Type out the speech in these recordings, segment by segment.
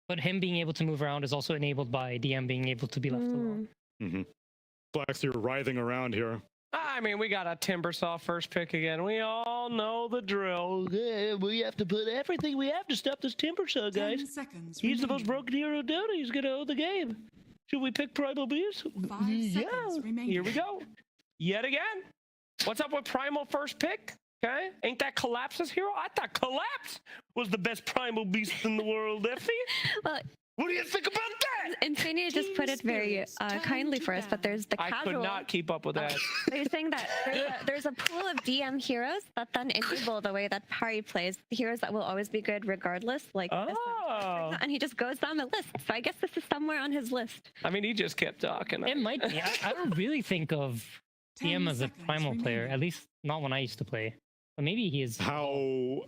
But him being able to move around is also enabled by DM being able to be left alone. Flex, you're writhing around here. I mean, we got a Timbersaw first pick again. We all know the drill. Yeah, we have to put everything we have to stop this Timbersaw, guys. He's the most broken hero in Dota. He's gonna own the game. Should we pick Primal Beast? Yeah. Here we go. Yet again. What's up with Primal first pick? Okay. Ain't that Collapse's hero? I thought Collapse was the best Primal Beast in the world, Effie. Well, what do you think about that? Infinia just put it very kindly for us, but there's the casual. I could not keep up with that. They're saying that there's a pool of DM heroes that then enable the way that Pari plays. The heroes that will always be good regardless, like this one, and he just goes down the list. So I guess this is somewhere on his list. I mean, he just kept talking. It might be. I don't really think of DM as a Primal player, at least not when I used to play. But maybe he is. How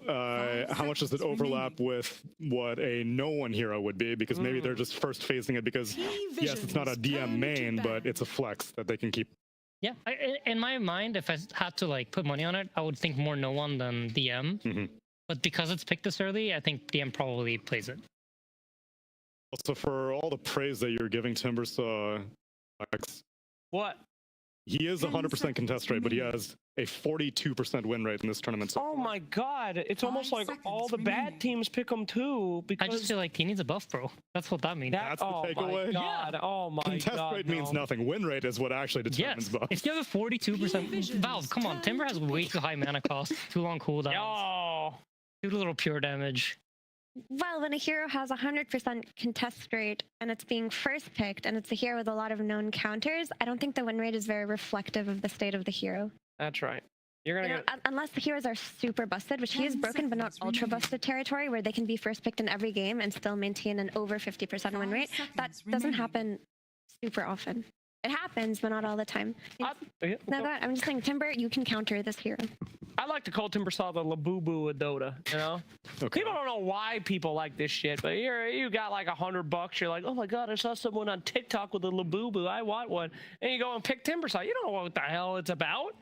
much does it overlap with what a no one hero would be? Because maybe they're just first phasing it because yes, it's not a DM main, but it's a flex that they can keep. Yeah, in my mind, if I had to like put money on it, I would think more no one than DM. But because it's picked this early, I think DM probably plays it. Also, for all the praise that you're giving Timbersaw, what? He is 100% contest rate, but he has a 42% win rate in this tournament. So oh my god, it's almost like all the bad teams pick him too. Because I just feel like he needs a buff, bro. That's what that means. That's the takeaway. My god. Yeah. Oh my contest god. Contest rate means nothing. Win rate is what actually determines buff. If you have a 42%, Valve, come on. Timber has way too high mana cost, too long cooldowns, too little pure damage. Well, when a hero has 100% contest rate and it's being first picked and it's a hero with a lot of known counters, I don't think the win rate is very reflective of the state of the hero. That's right. You're gonna unless the heroes are super busted, which he is broken but not ultra busted territory where they can be first picked in every game and still maintain an over 50% win rate. That doesn't happen super often. It happens, but not all the time. No, I'm just saying, Timber, you can counter this hero. I like to call Timbersaw the Labubu of Dota, you know? People don't know why people like this shit, but you got like $100, you're like, oh my god, I saw someone on TikTok with a Labubu, I want one. And you go and pick Timbersaw. You don't know what the hell it's about.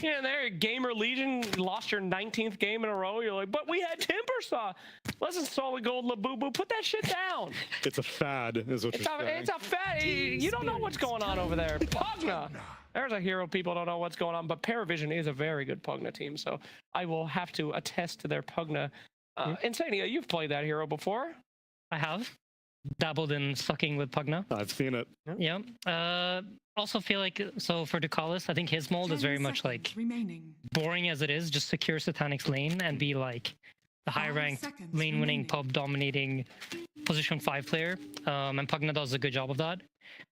You know, there, Gamer Legion lost your 19th game in a row. You're like, but we had Timbersaw. Listen, solid gold Labubu, put that shit down. It's a fad, is what you're saying. It's a fad. You don't know what's going on over there. Pugna. There's a hero people don't know what's going on, but PARIVISION is a very good Pugna team, so I will have to attest to their Pugna. Insania, you've played that hero before. I have. Dabbled in sucking with Pugna. I've seen it. Yeah. Also feel like, so for Ducalis, I think his mold is very much like boring as it is, just secure Satanic's lane and be like the high-ranked, lane-winning, pub-dominating position 5 player. And Pugna does a good job of that.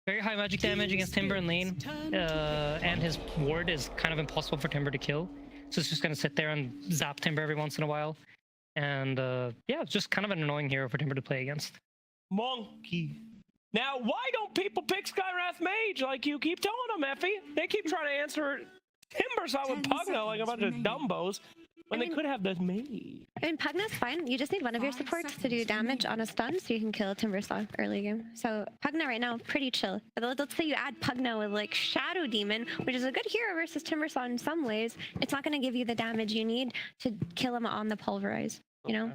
Very high magic damage against Timber in lane, and his ward is kind of impossible for Timber to kill. So it's just going to sit there and zap Timber every once in a while. And yeah, it's just kind of an annoying hero for Timber to play against. Monkey. Now, why don't people pick Skywrath Mage like you keep telling them, Effie? They keep trying to answer Timbersaw with Pugna like a bunch of dumbos. When they could have this made. I mean, Pugna's fine. You just need one of your supports to do damage on a stun so you can kill Timbersaw early game. So Pugna right now, pretty chill. But let's say you add Pugna with like Shadow Demon, which is a good hero versus Timbersaw in some ways. It's not going to give you the damage you need to kill him on the Pulverize, you know?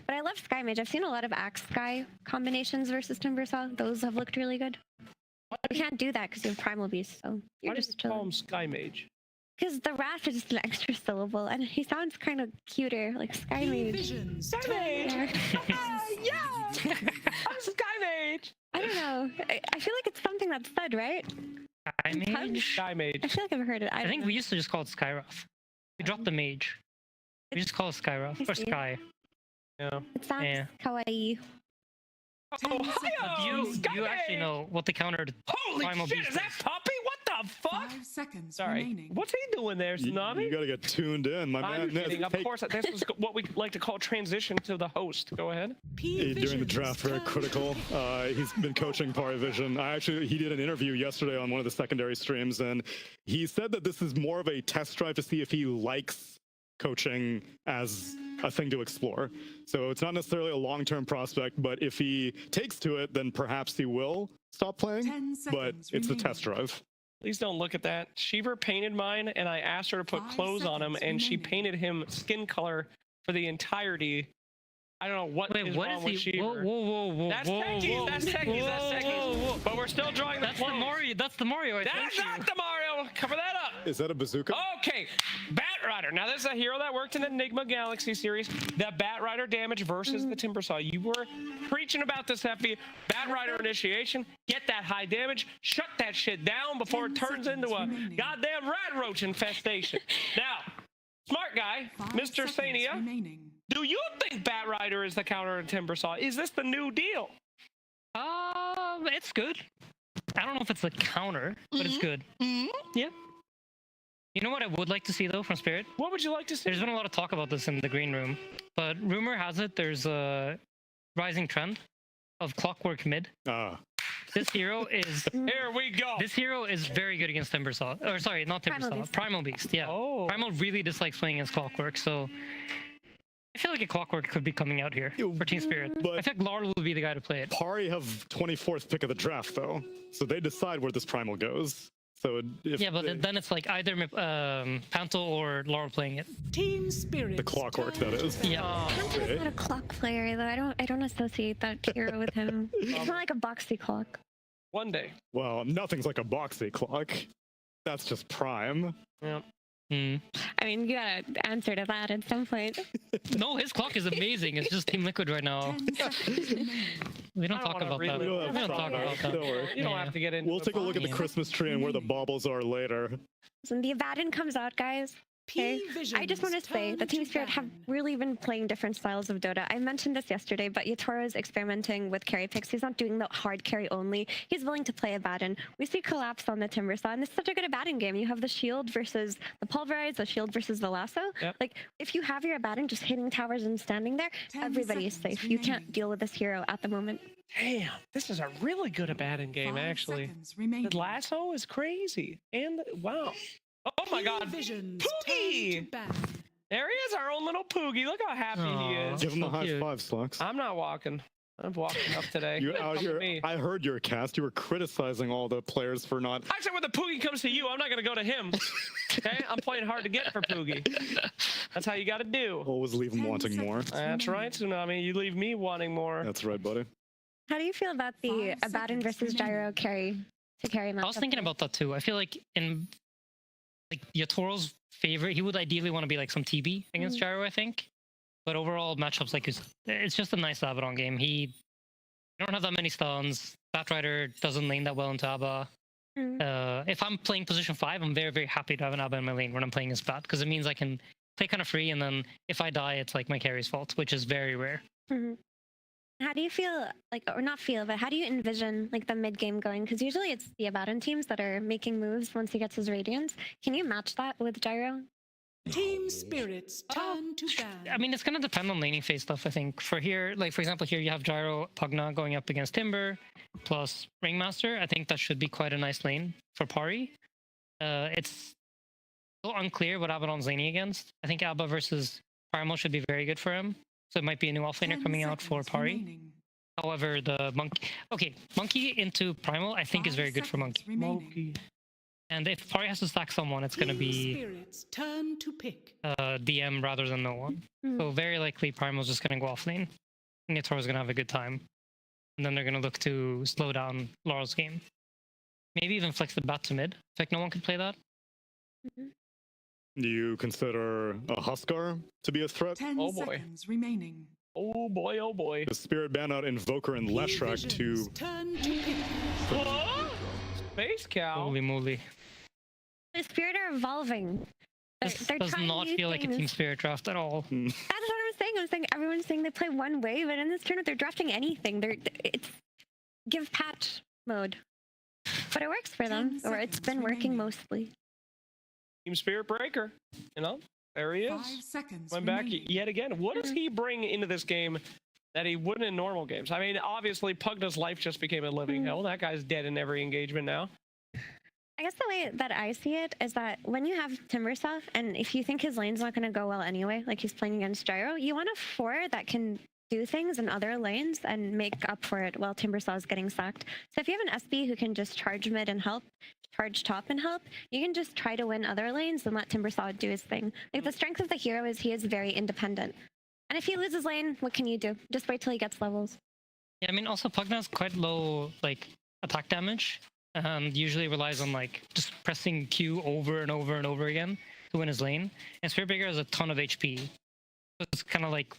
But I love Sky Mage. I've seen a lot of Axe Sky combinations versus Timbersaw. Those have looked really good. You can't do that because you have Primal Beast, so you're just chilling. Why do you call him Sky Mage? Because the Wrath is just an extra syllable, and he sounds kind of cuter, like Sky Mage. Sky Mage! Yeah! I'm Sky Mage! I don't know. I feel like it's something that's said, right? Sky Mage? Sky Mage. I feel like I've heard it. I think we used to just call it Skywrath. We dropped the Mage. We just call it Skywrath, or Sky. Yeah. It sounds kawaii. You actually know what the counter to Holy Primal shit, Beast is that Puppy? What the fuck? 5 seconds Sorry. remaining. What's he doing there, Tsunami? You gotta get tuned in, my I'm man. kidding. Of course, this is what we like to call transition to the host. Go ahead. During the draft, very critical. He's been coaching PARIVISION. He did an interview yesterday on one of the secondary streams, and he said that this is more of a test drive to see if he likes coaching as a thing to explore. So it's not necessarily a long-term prospect, but if he takes to it, then perhaps he will stop playing. But it's a test drive. Please don't look at that. Shiver painted mine, and I asked her to put clothes on him, and she painted him skin color for the entirety I don't know what Wait, is what wrong is with he? Shiver. Whoa. That's techies, that's techies, that's techies. But we're still drawing the That's the close. Mario. That's the Mario. I That's sent not you. the Mario. Cover that up. Is that a bazooka? Okay, Bat Rider. Now, this is a hero that worked in the Enigma Galaxy series. The Bat Rider damage versus the Timbersaw. You were preaching about this, Effie. Bat Rider initiation. Get that high damage. Shut that shit down before it turns into a goddamn rat roach infestation. Now, smart guy, Mr. Sania. Do you think Bat Rider is the counter to Timbersaw? Is this the new deal? It's good. I don't know if it's a counter, but it's good. Yeah. You know what I would like to see though from Spirit? What would you like to see? There's been a lot of talk about this in the green room, but rumor has it there's a rising trend of Clockwork mid. This hero is Here we go. This hero is very good against Timbersaw. Or sorry, not Primal Timbersaw. Beast. Primal Beast. Yeah. Oh. Primal really dislikes playing against Clockwork, so I feel like a Clockwork could be coming out here for Team Spirit. But I think Laurel will be the guy to play it. Pari have 24th pick of the draft though, so they decide where this primal goes. So if Yeah, but then it's like either Panto or Laurel playing it. Team Spirit. the Clockwork that is. Yeah. Panto is not a clock player, though. I don't associate that hero with him. It's not like a boxy clock. One day. Well, nothing's like a boxy clock. That's just prime. Yeah. Mm. I mean, you gotta answer to that at some point. No, his clock is amazing. It's just Team Liquid right now. 10 seconds remaining. We don't I don't talk wanna about that. relive We We don't have don't talk prime. about that. Don't worry. You don't Yeah. have to get into We'll it. take a look at the Yeah. Christmas tree and where the baubles are later. So when the Abaddon comes out, guys, okay, I just want to say that Team Spirit have really been playing different styles of Dota. I mentioned this yesterday, but Yatoro is experimenting with carry picks. He's not doing the hard carry only. He's willing to play Abaddon. We see Collapse on the Timbersaw, and it's such a good Abaddon game. You have the shield versus the pulverize, the shield versus the lasso. Yep. Like, if you have your Abaddon just hitting towers and standing there, 10 everybody is safe. seconds You can't remaining. deal with this hero at the moment. Damn, this is a really good Abaddon game, 5 actually. seconds remaining. The lasso is crazy. And wow. Oh my god. Visions Poogie! turn to bat. There he is, our own little Poogie. Look how happy he Aw. is. Give him a So high cute. five, Slux. I'm not walking. I'm walking up today. You're out Come with here. me. I heard your cast. You were criticizing all the players for not. Actually, when the Poogie comes to you, I'm not going to go to him. Okay? I'm playing hard to get for Poogie. That's how you got to do. Always leave them 10 wanting more. seconds That's right, Tsunami. You leave me wanting more. That's right, buddy. How do you feel about the 5 Abaddon seconds versus Gyro remaining. carry matchup? I was thinking about that too. I feel like in like Yatoro's favorite, he would ideally want to be like some TB against Gyro, I think. But overall matchups, like it's just a nice Abaddon game. He don't have that many stuns. Batrider doesn't lane that well into Abba. If I'm playing position 5, I'm very, very happy to have an Abba in my lane when I'm playing as Bat, because it means I can play kind of free, and then if I die, it's like my carry's fault, which is very rare. How do you feel, like, or not feel, but how do you envision like the mid game going? Because usually it's the Abaddon teams that are making moves once he gets his Radiance. Can you match that with Gyro? Team Spirits turn to bat. I mean, it's gonna depend on laning phase stuff. I think for here, like for example, here you have Gyro Pugna going up against Timber plus Ringmaster. I think that should be quite a nice lane for Pari. It's still unclear what Abaddon's laning against. I think Abba versus Primal should be very good for him. So it might be a new offlaner 10 coming out for seconds Pari. remaining. However, the Monkey into Primal, I think is 5 very good for seconds Monkey. remaining. And if Pari has to stack someone, it's gonna Team be Spirits turn to pick. DM rather than no one. So very likely Primal's just gonna go off lane. And Yatoro's gonna have a good time. And then they're gonna look to slow down Laurel's game. Maybe even flex the bat to mid. In fact, no one can play that. Do you consider a Huskar to be a threat? 10 Oh, boy. seconds remaining. Oh boy, oh boy. The Spirit ban out Invoker and Leshrac to. Visions turn to pick. Huh? Space Cow. Holy moly. The Spirit are evolving. This They're does trying not new feel like a things. Team Spirit draft at all. That's what I'm saying. I'm saying everyone's saying they play one way, but in this tournament they're drafting anything. It's give patch mode, but it works for 10 them, or it's seconds been working remaining. mostly. Team Spirit Breaker. You know, there he 5 is. seconds Went back remaining. yet again. What does he bring into this game that he wouldn't in normal games? I mean, obviously, Pugna's life just became a living hell. That guy's dead in every engagement now. I guess the way that I see it is that when you have Timbersaw, and if you think his lane's not going to go well anyway, like he's playing against Gyro, you want a 4 that can do things in other lanes and make up for it while Timbersaw is getting sacked. So if you have an SB who can just charge mid and help, charge top and help, you can just try to win other lanes and let Timbersaw do his thing. Like the strength of the hero is he is very independent. And if he loses lane, what can you do? Just wait till he gets levels. Yeah, I mean, also Pugna has quite low like attack damage. Usually relies on like just pressing Q over and over and over again to win his lane. And Spiritbreaker has a ton of HP. So it's kind of like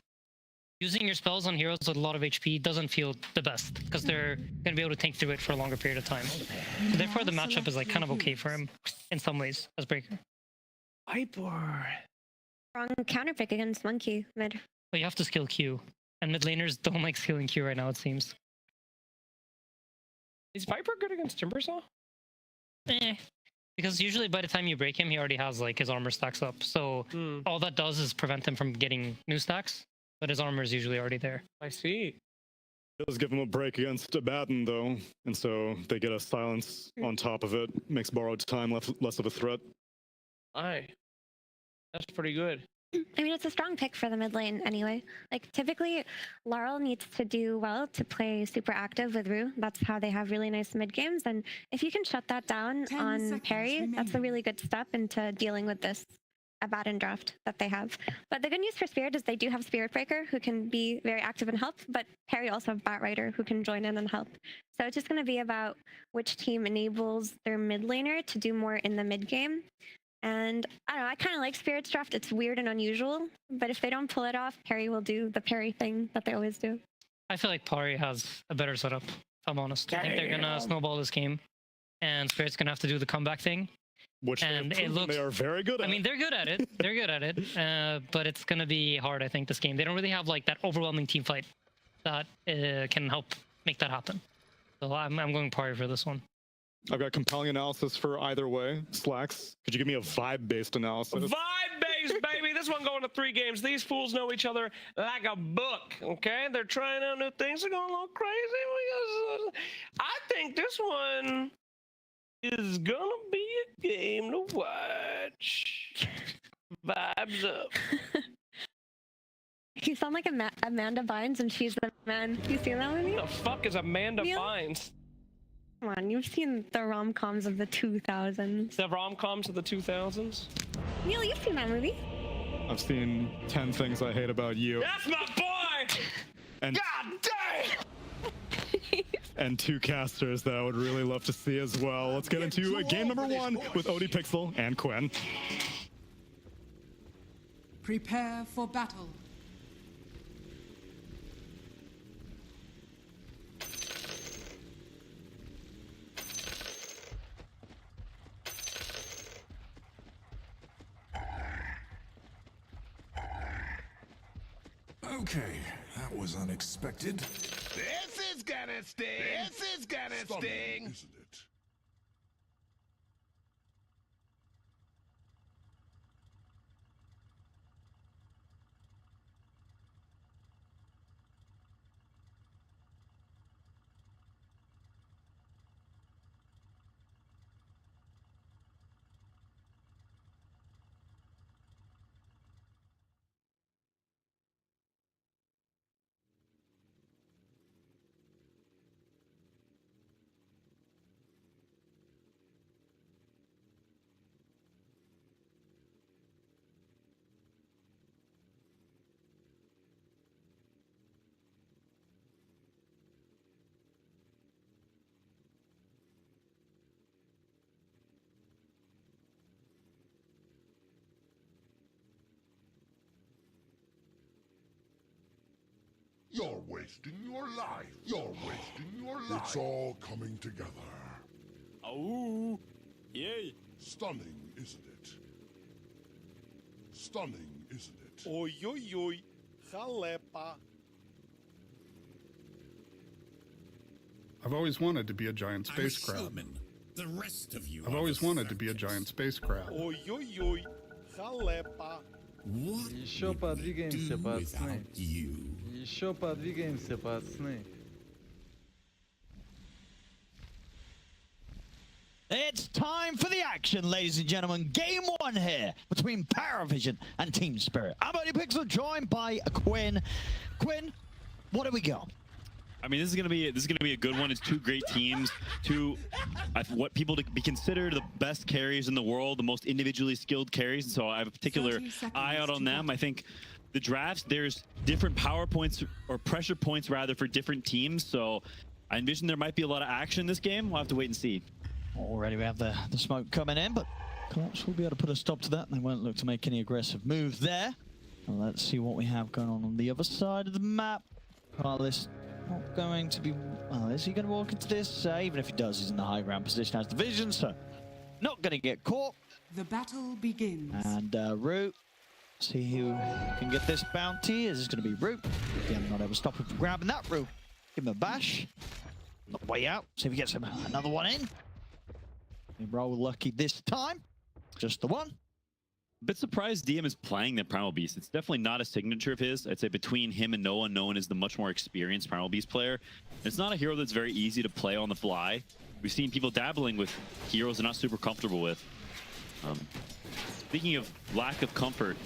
using your spells on heroes with a lot of HP doesn't feel the best because they're going to be able to tank through it for a longer period of time. So therefore, the matchup is like kind of okay for him in some ways as Breaker. Viper. Wrong counterpick against Monkey mid. But you have to skill Q. And mid laners don't like skilling Q right now, it seems. Is Viper good against Timbersaw? Because usually by the time you break him, he already has like his armor stacks up. So all that does is prevent him from getting new stacks. But his armor is usually already there. I see. It does give him a break against Abaddon, though. And so they get a silence on top of it. Makes borrowed time less of a threat. Aye. That's pretty good. I mean, it's a strong pick for the mid lane anyway. Like, typically, Laurel needs to do well to play super active with Rue. That's how they have really nice mid games. And if you can shut that down 10 on seconds parry, that's a remaining. really good step into dealing with this Abaddon draft that they have. But the good news for Spirit is they do have Spirit Breaker, who can be very active and help, but Parry also have Bat Rider, who can join in and help. So it's just going to be about which team enables their mid laner to do more in the mid game. And I don't know, I kind of like Spirit's draft. It's weird and unusual, but if they don't pull it off, Parry will do the Parry thing that they always do. I feel like Pari has a better setup, if I'm honest. I think they're going to snowball this game. And Spirit's going to have to do the comeback thing. Which And it looks, they are very good at. I mean, they're good at it. They're good at it. But it's going to be hard, I think, this game. They don't really have like that overwhelming team fight that can help make that happen. So I'm going Pari for this one. I've got compelling analysis for either way. Slacks, could you give me a vibe-based analysis? Vibe-based, baby. This one going to 3 games. These fools know each other like a book, okay? They're trying out new things. They're going a little crazy. I think this one is gonna be a game to watch. Vibes up. You sound like Amanda Bynes and she's the man. You seen that movie? Who the fuck is Amanda Neil? Bynes? Come on, you've seen the rom-coms of the 2000s. The rom-coms of the 2000s? Neil, you've seen that movie. I've seen 10 Things I Hate About You. That's my boy! And, God damn! and 2 casters that I would really love to see as well. Let's get into game number 1 with Odie Pixel and Quinn. Prepare for battle. Okay, that was unexpected. This is gonna sting. This is gonna sting. Isn't it? You're wasting your life. You're wasting your life. It's all coming together. Oh, yay. Stunning, isn't it? Stunning, isn't it? Oi, oi, oi. Jalepa. I've always wanted to be a giant space crab. The rest of you I've always wanted to be a giant space crab. Oi, oi, oi. Jalepa. What Еще would we подвигаемся, do пацаны. without you? Еще подвигаемся, пацаны. It's time for the action, ladies and gentlemen. Game 1 here between PARIVISION and Team Spirit. I'm Odie Pixel, joined by Quinn. Quinn, what do we got? I mean, this is gonna be a good one. It's 2 great teams, 2 what people to be considered the best carries in the world, the most individually skilled carries. And so I have a particular eye out on them. I think the drafts, there's different power points or pressure points rather for different teams. So I envision there might be a lot of action in this game. We'll have to wait and see. Already we have the smoke coming in, but Collapse will be able to put a stop to that. They won't look to make any aggressive moves there. Well, let's see what we have going on the other side of the map. Carlos not going to be... Well, is he going to walk into this? Even if he does, he's in the high ground position as the vision, so not going to get caught. The battle begins. And Root, see who can get this bounty. Is this going to be Root? Again, not able to stop him from grabbing that Root. Give him a bash. On the way out. See if he gets him another one in. He roll lucky this time. Just the one. A bit surprised DM is playing the Primal Beast. It's definitely not a signature of his. I'd say between him and Noah, Noah is the much more experienced Primal Beast player. It's not a hero that's very easy to play on the fly. We've seen people dabbling with heroes they're not super comfortable with. Speaking of lack of comfort,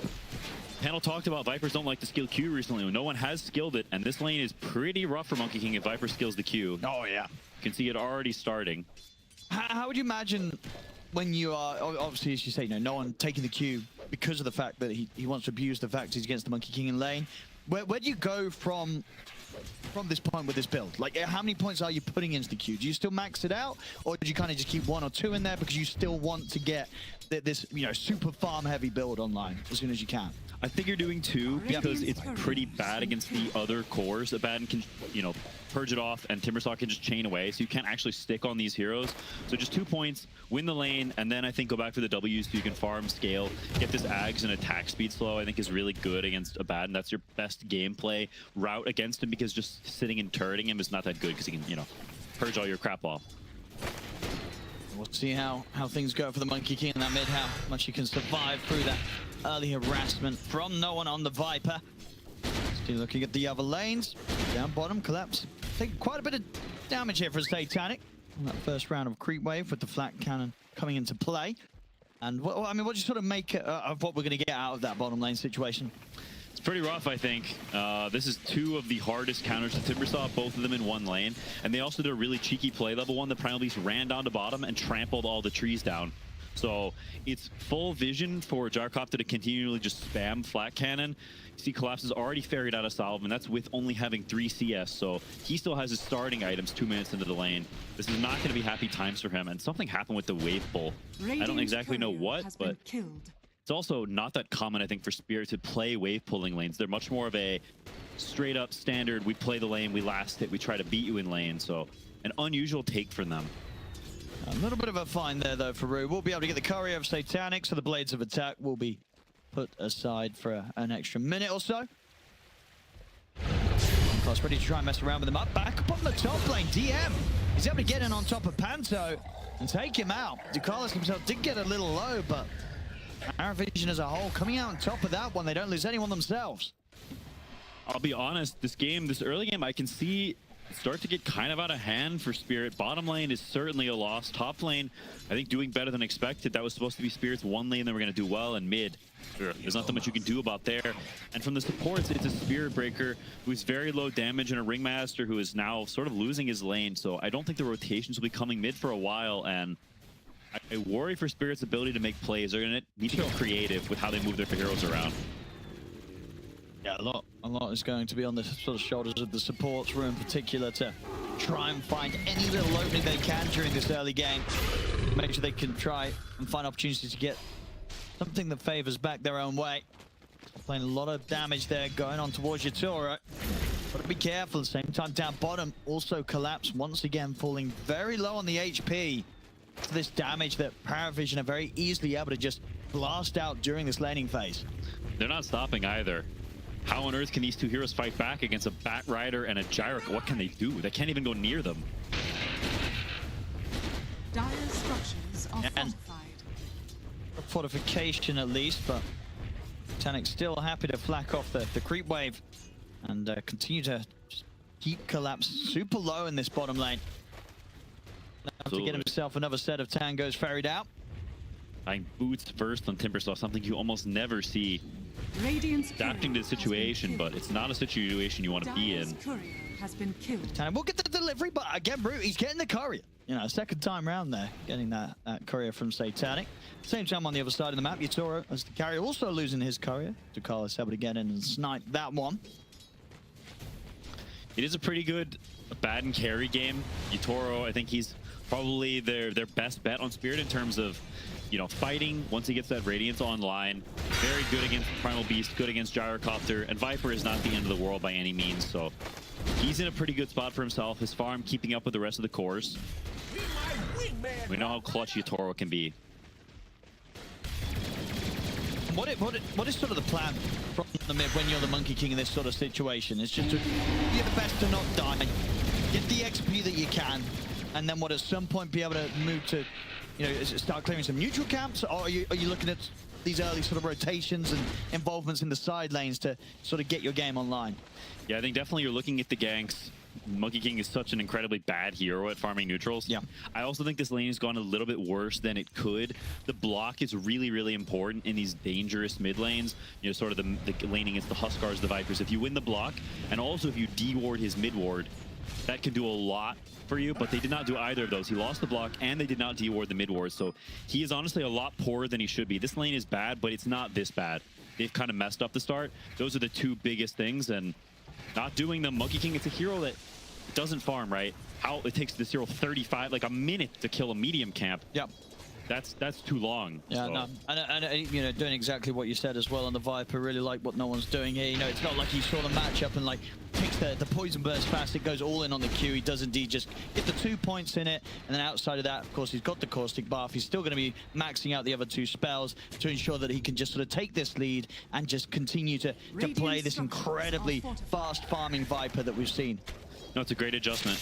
panel talked about Vipers don't like to skill Q recently. No one has skilled it, and this lane is pretty rough for Monkey King if Viper skills the Q. Oh, yeah. You can see it already starting. How would you imagine when you are, obviously, as you say, no one taking the Q because of the fact that he wants to abuse the fact he's against the Monkey King in lane? Where do you go from this point with this build? Like, how many points are you putting into the Q? Do you still max it out, or do you kind of just keep 1 or 2 in there because you still want to get this, super farm heavy build online as soon as you can? I think you're doing 2 because it's pretty bad against the other cores. Abaddon can, purge it off, and Timbersaw can just chain away, so you can't actually stick on these heroes. So just 2 points, win the lane, and then I think go back for the W's so you can farm, scale, get this Ags and attack speed slow. I think is really good against Abaddon. That's your best gameplay route against him, because just sitting and turreting him is not that good because he can, purge all your crap off. We'll see how things go for the Monkey King in that mid, how much he can survive through that early harassment from no one on the Viper. Still looking at the other lanes. Down bottom, Collapse. Taking quite a bit of damage here for Satanic on that first round of creep wave with the flat cannon coming into play. And what do you sort of make of what we're going to get out of that bottom lane situation? It's pretty rough, I think. This is 2 of the hardest counters to Timbersaw, both of them in 1 lane. And they also did a really cheeky play. Level 1, the Primal Beast ran down to bottom and trampled all the trees down. So it's full vision for Gyrocopter to continually just spam flat cannon. You see Collapse has already ferried out a salve, and that's with only having 3 CS. So he still has his starting items 2 minutes into the lane. This is not going to be happy times for him. And something happened with the wave pull. I don't exactly know what, but it's also not that common, I think, for Spirit to play wave pulling lanes. They're much more of a straight up standard. We play the lane, we last hit, we try to beat you in lane. So an unusual take from them. A little bit of a find there, though, for Rue. We'll be able to get the courier of Satanic, so the Blades of Attack will be put aside for an extra minute or so. Class ready to try and mess around with him. Up back up on the top lane. DM is able to get in on top of Panto and take him out. Ducalis himself did get a little low, but PARIVISION as a whole coming out on top of that one. They don't lose anyone themselves. I'll be honest, this early game, I can see start to get kind of out of hand for Spirit. Bottom lane is certainly a loss. Top lane, I think, doing better than expected. That was supposed to be Spirit's 1 lane that we're going to do well, and mid, there's not that much you can do about there. And from the supports, it's a Spirit Breaker who's very low damage and a Ringmaster who is now sort of losing his lane. So I don't think the rotations will be coming mid for a while, and I worry for Spirit's ability to make plays. They're going to need to be creative with how they move their heroes around. Yeah, a lot is going to be on the sort of shoulders of the supports, Rue in particular, to try and find any little opening they can during this early game. Make sure they can try and find opportunities to get something that favors back their own way. Playing a lot of damage there going on towards your turret. Got to be careful. At the same time, down bottom, also Collapse once again falling very low on the HP. So this damage that PARIVISION are very easily able to just blast out during this laning phase. They're not stopping either. How on earth can these 2 heroes fight back against a Bat Rider and a Gyroc? What can they do? They can't even go near them. Dire structures are fortified. A fortification at least, but Titanic still happy to flack off the creep wave and continue to just keep Collapse super low in this bottom lane. Have to get himself another set of tangos ferried out. Buying boots first on Timbersaw, something you almost never see. Adapting to the situation, but it's not a situation you want to be in. Has been killed. And we'll get the delivery, but again, Brute, he's getting the courier. you know, second time round there, getting that courier from Satanic. Same time on the other side of the map, Yatoro as the carrier also losing his courier. Ducalis able to get in and snipe that one. It is a pretty good bad and carry game. Yatoro, I think he's probably their best bet on Spirit in terms of, you know, fighting once he gets that Radiance online. Very good against Primal Beast, good against Gyrocopter, and Viper is not the end of the world by any means, so he's in a pretty good spot for himself. His farm keeping up with the rest of the cores. We know how clutch Yatoro can be. What is sort of the plan from the mid when you're the Monkey King in this sort of situation? It's just to be the best to not die, get the XP that you can, and then at some point be able to move to, you know, start clearing some neutral camps, or are you looking at these early sort of rotations and involvements in the side lanes to sort of get your game online? Yeah, I think definitely you're looking at the ganks. Monkey King is such an incredibly bad hero at farming neutrals. Yeah. I also think this lane has gone a little bit worse than it could. The block is really, really important in these dangerous mid lanes. You know, sort of the laning against the Huskars, the Vipers. If you win the block, and also if you de-ward his mid ward, that can do a lot for you, but they did not do either of those. He lost the block, and they did not de-ward the mid ward, so he is honestly a lot poorer than he should be. This lane is bad, but it's not this bad. They've kind of messed up the start. Those are the two biggest things, and not doing them. Monkey King, it's a hero that doesn't farm, right? How it takes this hero 35, like a minute to kill a medium camp. Yep. That's too long. Yeah, so. no, and you know, doing exactly what you said as well on the Viper. Really like what no one's doing here. You know, it's not like he saw the matchup and like takes the poison burst fast. It goes all in on the Q. He does indeed just get the 2 points in it, and then outside of that, of course, he's got the caustic buff. He's still going to be maxing out the other 2 spells to ensure that he can just sort of take this lead and just continue to play this incredibly fast farming Viper that we've seen. No, it's a great adjustment.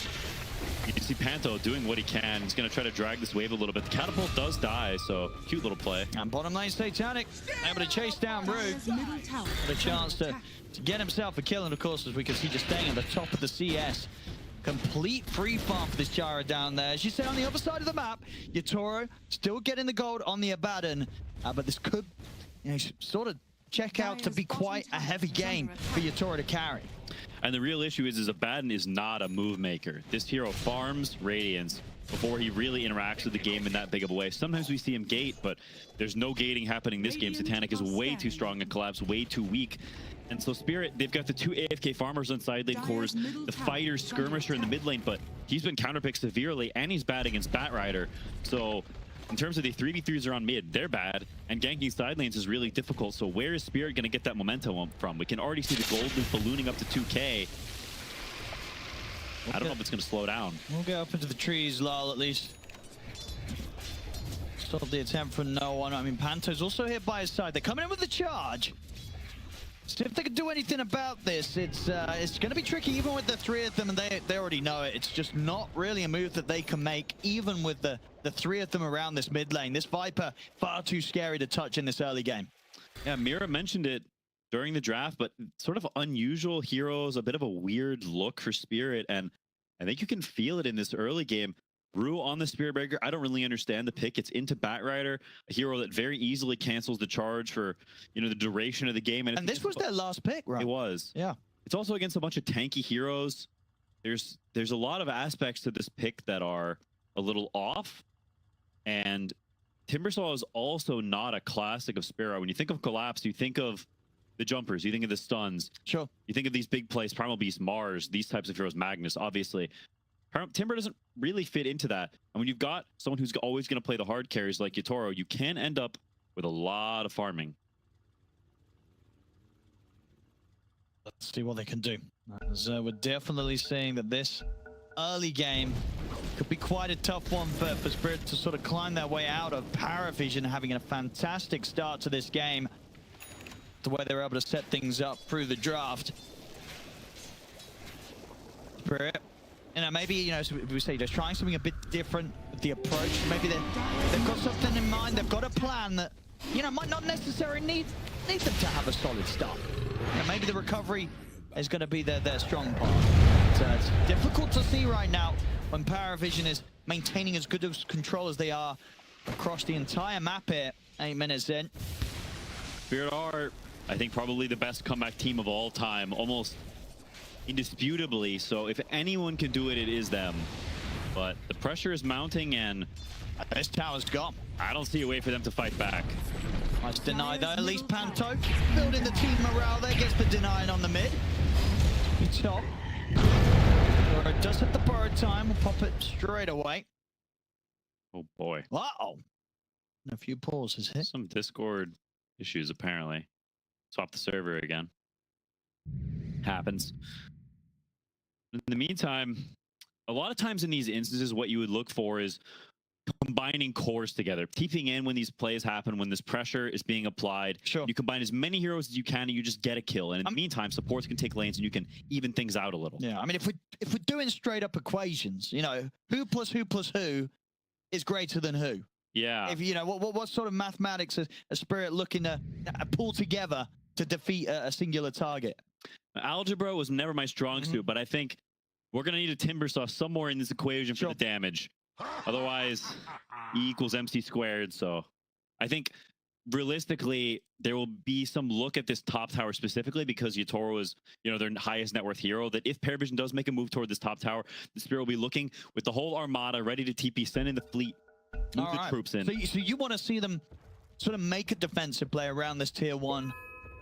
You can see Panto doing what he can. He's going to try to drag this wave a little bit. The catapult does die, so cute little play. And bottom lane, Satanic able to chase down Rogue. With a chance to get himself a kill, and of course, as we can see, just staying at the top of the CS. Complete free farm for this Jara down there. As you said, on the other side of the map, Yatoro still getting the gold on the Abaddon. But this could, you know, sort of check out to be quite a heavy game for Yatoro to carry. And the real issue is Abaddon is not a move maker. This hero farms Radiance before he really interacts with the game in that big of a way. Sometimes we see him gate, but there's no gating happening this game. Satanic is way too strong and Collapse way too weak. And so Spirit, they've got the 2 AFK farmers on side lane cores, the fighter skirmisher in the mid lane, but he's been counterpicked severely, and he's bad against Batrider. So in terms of the 3v3s around mid, they're bad, and ganking side lanes is really difficult. So where is Spirit going to get that momentum from? We can already see the gold loop ballooning up to 2k. I don't know if it's going to slow down. We'll go up into the trees, Lal, at least. Stop the attempt from no one. I mean, Panto's also hit by his side. They're coming in with the charge. See if they can do anything about this. It's going to be tricky, even with the 3 of them, and they already know it. It's just not really a move that they can make, even with the 3 of them around this mid lane. This Viper, far too scary to touch in this early game. Yeah, Mira mentioned it during the draft, but sort of unusual heroes, a bit of a weird look for Spirit, and I think you can feel it in this early game. Rue on the Spirit Breaker, I don't really understand the pick. It's into Batrider, a hero that very easily cancels the charge for, you know, the duration of the game. And this was their last pick, right? It was. Yeah. It's also against a bunch of tanky heroes. There's a lot of aspects to this pick that are a little off. And Timbersaw is also not a classic of Sparrow. When you think of Collapse, you think of the jumpers, you think of the stuns. Sure. You think of these big plays, Primal Beast, Mars, these types of heroes, Magnus, obviously. Timber doesn't really fit into that. And when you've got someone who's always going to play the hard carries like Yatoro, you can end up with a lot of farming. Let's see what they can do. So we're definitely seeing that this early game could be quite a tough one for Spirit to sort of climb their way out of. PARIVISION having a fantastic start to this game, the way they were able to set things up through the draft. Spirit, you know, maybe, you know, so we say they're trying something a bit different with the approach. Maybe they've got something in mind. They've got a plan that, you know, might not necessarily need them to have a solid start. You know, maybe the recovery is going to be their strong part. It's difficult to see right now when PARIVISION is maintaining as good of control as they are across the entire map here. 8 minutes in. Spirit are, I think, probably the best comeback team of all time, almost indisputably. So if anyone can do it, it is them. But the pressure is mounting, and this tower's gone. I don't see a way for them to fight back. Nice deny though. At least Panto building the team morale there, gets the deny on the mid. Good top. It does hit the bird time. We'll pop it straight away. Oh boy. Uh-oh. A few pauses hit. Some Discord issues apparently. Swap the server again. Happens. In the meantime, a lot of times in these instances, what you would look for is combining cores together, TPing in when these plays happen, when this pressure is being applied. Sure. You combine as many heroes as you can, and you just get a kill. And in the meantime, supports can take lanes, and you can even things out a little. Yeah, I mean, if we're doing straight up equations, you know, who plus who is greater than who? Yeah. If you know what sort of mathematics is a Spirit looking to pull together to defeat a singular target? Algebra was never my strong suit, but I think we're gonna need a Timbersaw somewhere in this equation for the damage. Otherwise, E equals MC squared. So I think realistically, there will be some look at this top tower specifically because Yatoro is, you know, their highest net worth hero, that if PARIVISION does make a move toward this top tower, the Spirit will be looking with the whole armada ready to TP, send in the fleet, move the troops in. So you want to see them sort of make a defensive play around this tier 1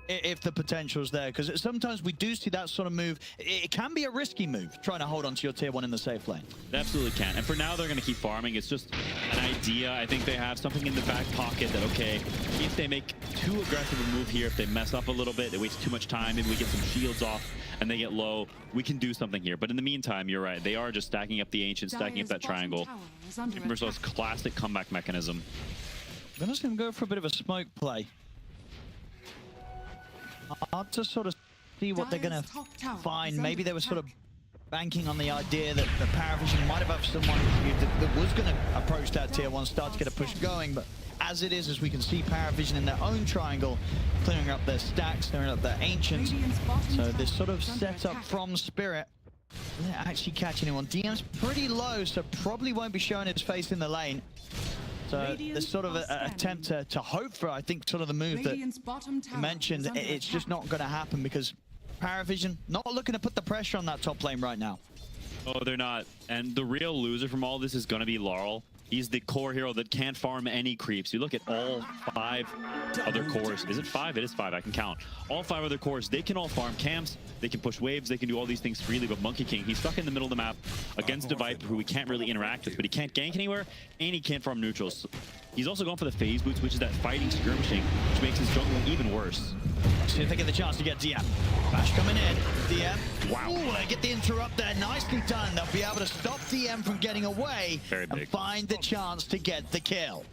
if the potential's there, because sometimes we do see that sort of move. It can be a risky move, trying to hold on to your tier 1 in the safe lane. It absolutely can. And for now, they're going to keep farming. It's just an idea. I think they have something in the back pocket that, okay, if they make too aggressive a move here, if they mess up a little bit, they waste too much time, maybe we get some shields off and they get low, we can do something here. But in the meantime, you're right. They are just stacking up the Ancients, stacking up that triangle. Timbersa's classic comeback mechanism. I'm just going to go for a bit of a smoke play. Hard to sort of see what they're going to find. Maybe they were sort of banking on the idea that the PARIVISION might have someone that was going to approach that tier 1, start to get a push going. But as it is, as we can see, PARIVISION in their own triangle, clearing up their stacks, clearing up their Ancients. So this sort of setup from Spirit, they're actually catching anyone. DM's pretty low, so probably won't be showing his face in the lane. So this sort of an attempt to hope for, I think, sort of the move that you mentioned. It's just not going to happen because PARIVISION not looking to put the pressure on that top lane right now. Oh, they're not. And the real loser from all this is going to be Laurel. He's the core hero that can't farm any creeps. You look at all 5 other cores. Is it 5? It is 5. I can count. All 5 other cores, they can all farm camps. They can push waves. They can do all these things freely. But Monkey King, he's stuck in the middle of the map against a Viper who we can't really interact with. But he can't gank anywhere, and he can't farm neutrals. He's also going for the phase boots, which is that fighting skirmishing, which makes his jungling even worse. See if they get the chance to get DM. Bash coming in. DM. Wow. Ooh, they get the interrupt there. Nicely done. They'll be able to stop DM from getting away and find the chance to get the kill.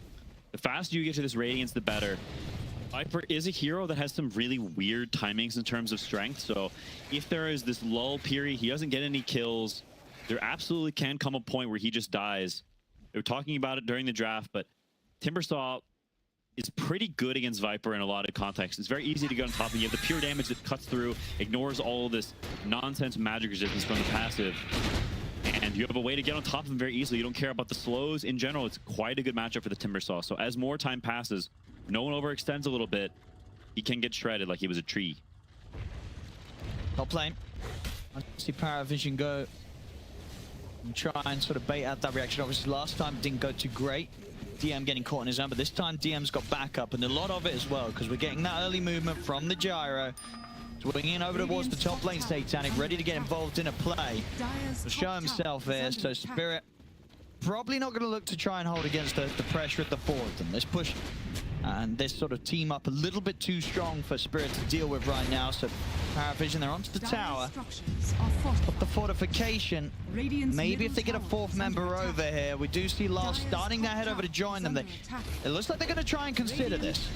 The faster you get to this Radiance, the better. Viper is a hero that has some really weird timings in terms of strength. So if there is this lull period, he doesn't get any kills, there absolutely can come a point where he just dies. They were talking about it during the draft, but Timbersaw is pretty good against Viper in a lot of contexts. It's very easy to get on top of you. You have the pure damage that cuts through, ignores all of this nonsense magic resistance from the passive. And you have a way to get on top of him very easily. You don't care about the slows. In general, it's quite a good matchup for the Timbersaw. So as more time passes, no one overextends a little bit, he can get shredded like he was a tree. Top lane. I see PARIVISION go and try and sort of bait out that reaction. Obviously, last time it didn't go too great. DM getting caught in his own, but this time DM's got backup, and a lot of it as well, because we're getting that early movement from the gyro. Swinging over towards the top lane, Satanic, ready to get involved in a play. To show himself here, so Spirit probably not going to look to try and hold against the pressure at the fourth. And this push and this sort of team up a little bit too strong for Spirit to deal with right now. So PARIVISION, they're onto the tower. But the fortification, maybe if they get a 4th member over here, we do see Lars starting to head over to join them. It looks like they're going to try and consider this.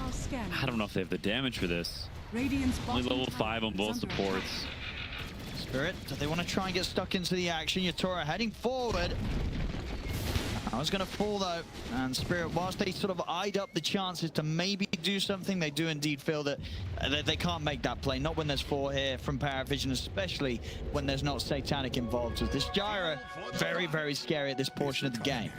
I don't know if they have the damage for this. Only level 5 on both supports. Spirit, do they want to try and get stuck into the action? Yatoro heading forward. I was going to fall though, and Spirit, whilst they sort of eyed up the chances to maybe do something, they do indeed feel that they can't make that play. Not when there's 4 here from PARIVISION, especially when there's not Satanic involved. So this gyro, very, very scary at this portion of the game.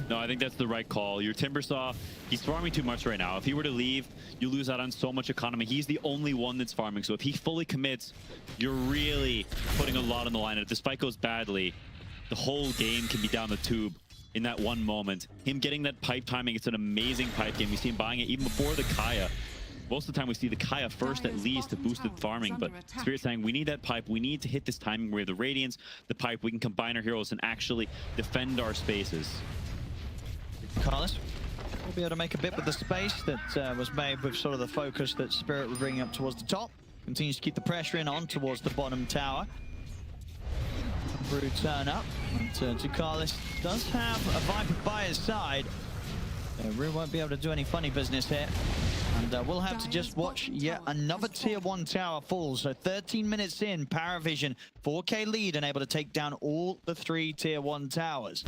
No, I think that's the right call. Your Timbersaw, he's farming too much right now. If he were to leave, you lose out on so much economy. He's the only one that's farming. So if he fully commits, you're really putting a lot on the line. And if this fight goes badly, the whole game can be down the tube in that one moment. Him getting that pipe timing, it's an amazing pipe game. We see him buying it even before the Kaya. Most of the time we see the Kaya first at least to boost the farming, but Spirit saying we need that pipe, we need to hit this timing. We have the Radiance, the pipe, we can combine our heroes and actually defend our spaces. Carlos will be able to make a bit with the space that was made with sort of the focus that Spirit was bringing up towards the top. Continues to keep the pressure in on towards the bottom tower. Brew turn up, and Carlos does have a Viper by his side. Brew won't be able to do any funny business here. And we'll have to just watch yet another tier 1 tower fall. So 13 minutes in, PARIVISION 4K lead and able to take down all the 3 tier 1 towers.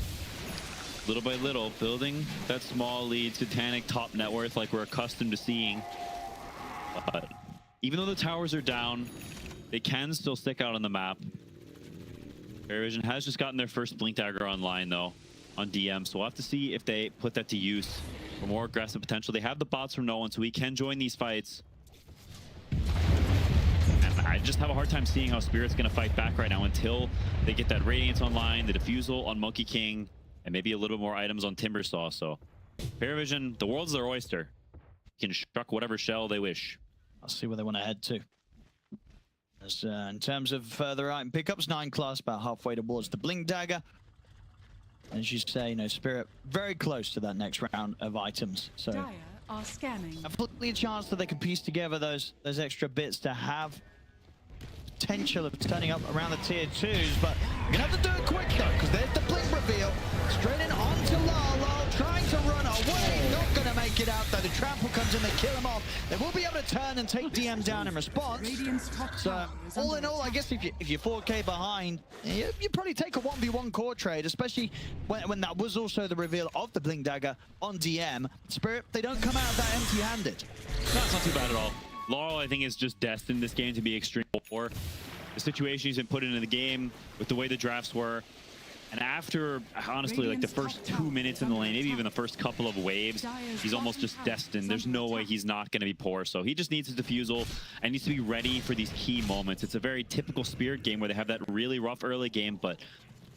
Little by little, building that small lead, Satanic top net worth like we're accustomed to seeing. Even though the towers are down, they can still stick out on the map. PARIVISION has just gotten their first Blink Dagger online though, on DM, so we'll have to see if they put that to use for more aggressive potential. They have the bots from no one, so we can join these fights. And I just have a hard time seeing how Spirit's going to fight back right now until they get that Radiance online, the Diffusal on Monkey King, and maybe a little bit more items on Timbersaw. So PARIVISION, the world's their oyster. Can struck whatever shell they wish. I'll see where they want to head to. As, in terms of further item pickups, 9 class about halfway towards the Blink Dagger. As you say, you know, Spirit very close to that next round of items. So Dire are scanning. absolutely a chance that they can piece together those extra bits to have potential of turning up around the tier 2s, but you're gonna have to do it quick though, because there's the blink reveal. Straight in onto Lalo, trying to run away, not gonna make it out though. The trample comes in, they kill him off. They will be able to turn and take DM down in response. So all in all, I guess if you're 4K behind, you probably take a 1v1 core trade, especially when that was also the reveal of the Blink Dagger on DM. Spirit, they don't come out of that empty-handed. That's not too bad at all. Laurel, I think, is just destined this game to be extreme poor. The situation he's been put into the game with the way the drafts were. And after, honestly, like the first 2 minutes in the lane, maybe even the first couple of waves, he's almost just destined. There's no way he's not going to be poor. So he just needs his Diffusal and needs to be ready for these key moments. It's a very typical Spirit game where they have that really rough early game, but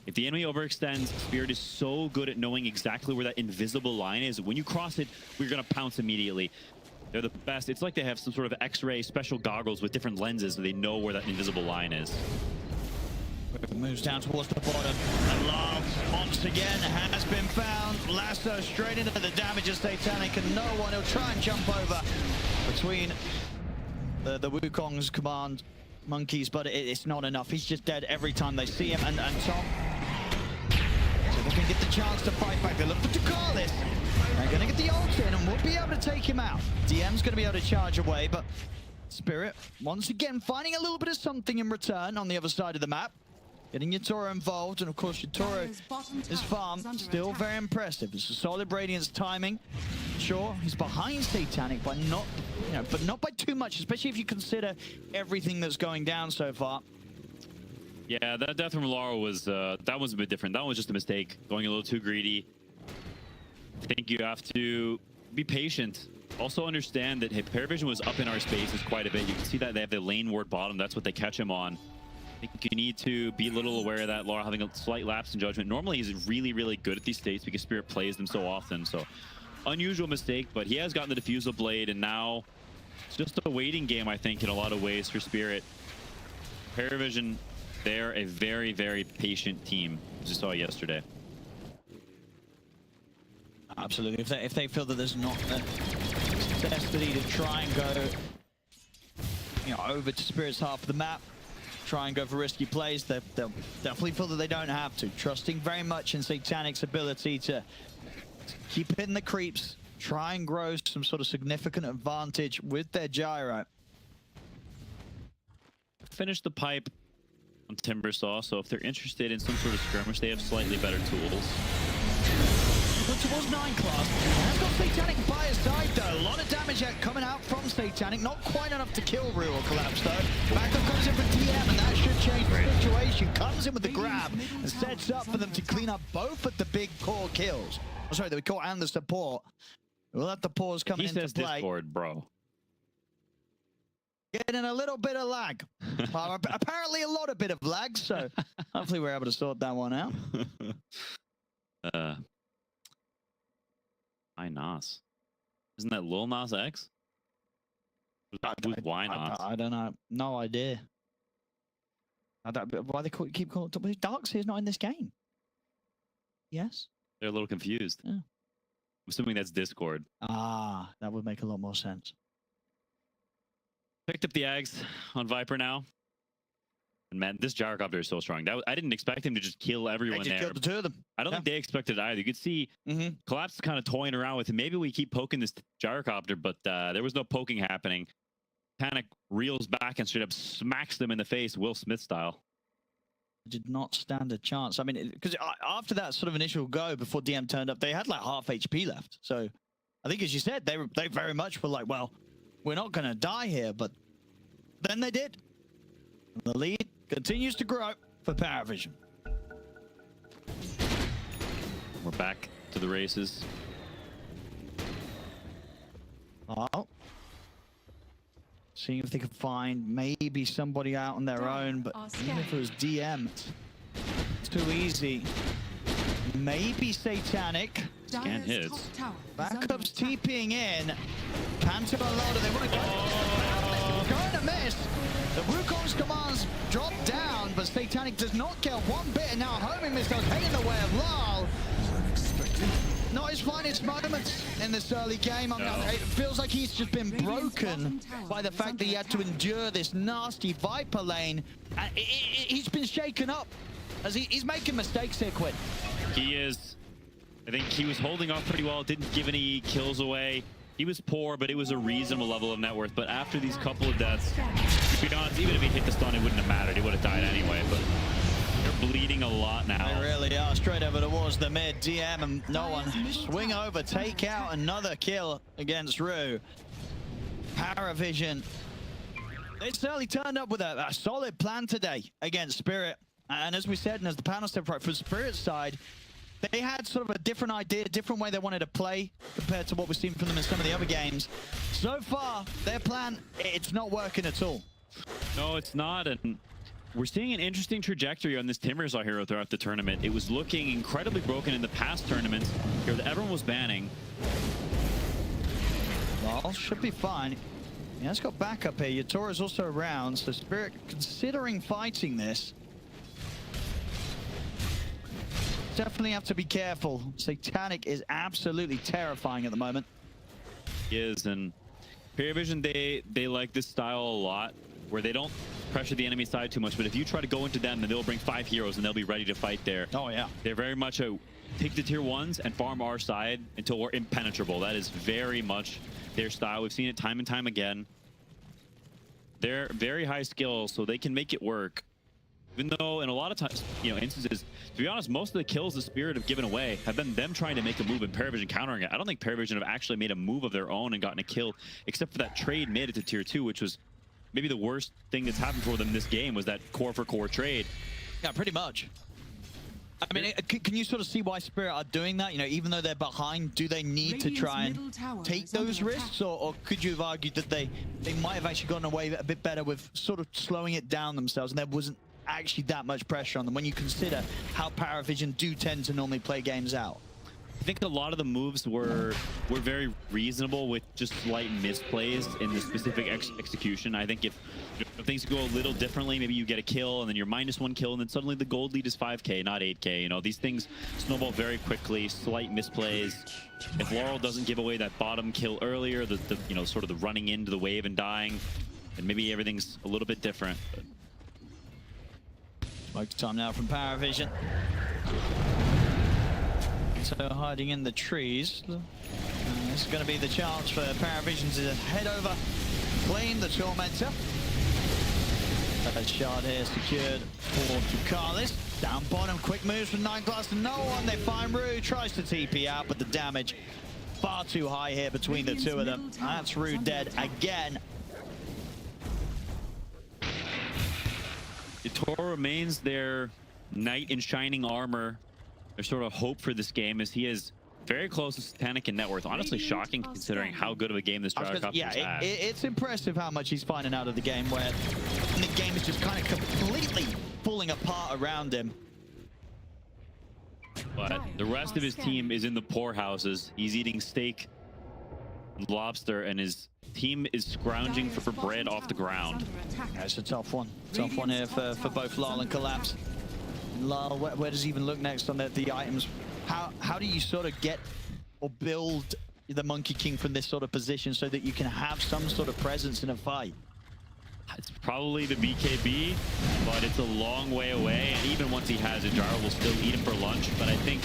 if the enemy overextends, Spirit is so good at knowing exactly where that invisible line is. When you cross it, we're going to pounce immediately. They're the best. It's like they have some sort of X-ray special goggles with different lenses so they know where that invisible line is. Moves down towards the bottom. And Love once again has been found. Lasso straight into the damage of Satanic, and no one will try and jump over between the Wukong's command monkeys, but it's not enough. He's just dead every time they see him. And Tom, so they can get the chance to fight back. They look for Tukalis. They're going to get the ult in and we'll be able to take him out. DM's going to be able to charge away, but Spirit, once again, finding a little bit of something in return on the other side of the map. Getting your Toro involved, and of course your Toro, his farm, still very impressive. It's a solid Radiance timing. Sure, he's behind Satanic, but not, but not by too much, especially if you consider everything that's going down so far. Yeah, that death from Laurel was, that was a bit different. That was just a mistake, going a little too greedy. I think you have to be patient. Also understand that PARIVISION was up in our spaces quite a bit. You can see that they have the lane ward bottom. That's what they catch him on. I think you need to be a little aware of that. Laurel having a slight lapse in judgment. Normally he's really, really good at these states because Spirit plays them so often. So unusual mistake, but he has gotten the Diffusal Blade, and now it's just a waiting game, I think, in a lot of ways for Spirit. PARIVISION, they're a very, very patient team, as you saw yesterday. Absolutely. If they feel that there's not a necessity to try and go, over to Spirit's half of the map, try and go for risky plays, they'll definitely feel that they don't have to. Trusting very much in Satanic's ability to keep hitting the creeps, try and grow some sort of significant advantage with their gyro. Finish the pipe on Timbersaw, so if they're interested in some sort of skirmish, they have slightly better tools. Look towards 9 class. Has got Satanic by his side though. A lot of damage coming out from Satanic. Not quite enough to kill Rue or Collapse though. Backup comes in for DM, and that should change the situation. Comes in with the grab and sets up for them to clean up both of the big core kills. Oh, sorry, the core and the support. We'll let the pause come into play. Discord, bro. getting a little bit of lag. Well, apparently a lot of bit of lag, so hopefully we're able to sort that one out. Why Nas? Isn't that Lil Nas X? Why Nas? I don't know. No idea. Why they keep calling it Darkseer's not in this game? Yes? They're a little confused. Yeah. I'm assuming that's Discord. Ah, that would make a lot more sense. Picked up the Ags on Viper now. And man, this gyrocopter is so strong. I didn't expect him to just kill everyone They just there. killed the two of them. I don't think they expected it either. You could see Collapse kind of toying around with it. Maybe we keep poking this gyrocopter, but there was no poking happening. Panic reels back and straight up smacks them in the face, Will Smith style. Did not stand a chance. I mean, because after that sort of initial go before DM turned up, they had like half HP left. So I think, as you said, they very much were like, well, we're not going to die here, but then they did. And the lead continues to grow for PARIVISION. We're back to the races. Oh. Seeing if they could find maybe somebody out on their own, but even if it was DM, it's too easy. Maybe Satanic. Scan hits. Backup's TPing in. Panther unloaded. They want to go. Going to miss. The Wukong's commands drop down, but Satanic does not get one bit. And now homing missiles heading the way of Lal. Not his finest moments in this early game. I mean, it feels like he's just been broken by the fact that he had to endure this nasty Viper lane. And he's been shaken up as he's making mistakes here, Quinn. He is. I think he was holding off pretty well. Didn't give any kills away. He was poor, but it was a reasonable level of net worth. But after these couple of deaths, to be honest, even if he hit the stun, it wouldn't have mattered. He would have died anyway. But they're bleeding a lot now. They really are. Straight over towards the mid. DM and no one. Swing over, take out another kill against Rue. PARIVISION. They certainly turned up with a solid plan today against Spirit. And as we said, and as the panel said, for Spirit's side, they had sort of a different idea, different way they wanted to play compared to what we've seen from them in some of the other games. So far, their plan, it's not working at all. No, it's not. And we're seeing an interesting trajectory on this Timbersaw hero throughout the tournament. It was looking incredibly broken in the past tournaments here that everyone was banning. Well, should be fine. Yeah, it's got backup here. Yatora's also around, so Spirit considering fighting this. Definitely have to be careful. Satanic is absolutely terrifying at the moment. He is, and PARIVISION, they like this style a lot, where they don't pressure the enemy side too much, but if you try to go into them, then they'll bring 5 heroes and they'll be ready to fight there. Oh yeah. They're very much a take the tier 1s and farm our side until we're impenetrable. That is very much their style. We've seen it time and time again. They're very high skill, so they can make it work. Even though in a lot of times, instances, to be honest, most of the kills the Spirit have given away have been them trying to make a move and PARIVISION countering it. I don't think PARIVISION have actually made a move of their own and gotten a kill, except for that trade made it to tier 2, which was maybe the worst thing that's happened for them this game, was that core for core trade. Yeah, pretty much. I mean, can you sort of see why Spirit are doing that? Even though they're behind, do they need to try and take those risks? Or could you have argued that they might have actually gotten away a bit better with sort of slowing it down themselves, and there wasn't actually that much pressure on them when you consider how PARIVISION do tend to normally play games out? I think a lot of the moves were very reasonable with just slight misplays in the specific execution. I think if things go a little differently, maybe you get a kill and then you're -1 kill and then suddenly the gold lead is 5k, not 8k. These things snowball very quickly, slight misplays. If Laurel doesn't give away that bottom kill earlier, the sort of the running into the wave and dying, then maybe everything's a little bit different. But Smoke time now from PARIVISION. So hiding in the trees. This is going to be the chance for PARIVISION to head over, claim the Tormentor. That shard here secured for Ducalis. Down bottom, quick moves from Nightglass to no one. They find Rue, tries to TP out, but the damage far too high here between the two of them. That's Rue dead again. Tor remains their knight in shining armor, their sort of hope for this game, as he has Very close to Satanic and net worth. Honestly, shocking considering how good of a game this Gyrocopter has had. It's impressive how much he's finding out of the game, where the game is just kind of completely falling apart around him. But the rest of his team is in the poorhouses. He's eating steak, lobster, and his team is scrounging for bread off the ground. That's a tough one. Tough one here for both Lyle and Collapse. Lyle, where does he even look next on the items? How do you sort of get or build the Monkey King from this sort of position so that you can have some sort of presence in a fight? It's probably the BKB, but it's a long way away. And even once he has it, Gyro will still eat him for lunch. But I think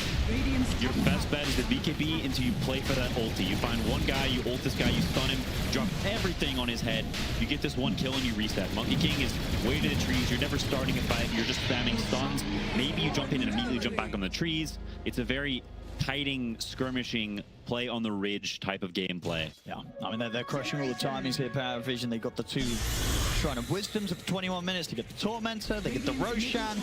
your best bet is the BKB until you play for that ulti. You find one guy, you ult this guy, you stun him, drop everything on his head. You get this one kill and you reset. Monkey King is way to the trees. You're never starting a fight. You're just spamming stuns. Maybe you jump in and immediately jump back on the trees. It's a very kiting, skirmishing, play on the ridge type of gameplay. Yeah, I mean, they're crushing all the timings here, PARIVISION. They got the 2 Shrine of Wisdoms of 21 minutes. They get the Tormentor, they get the Roshan.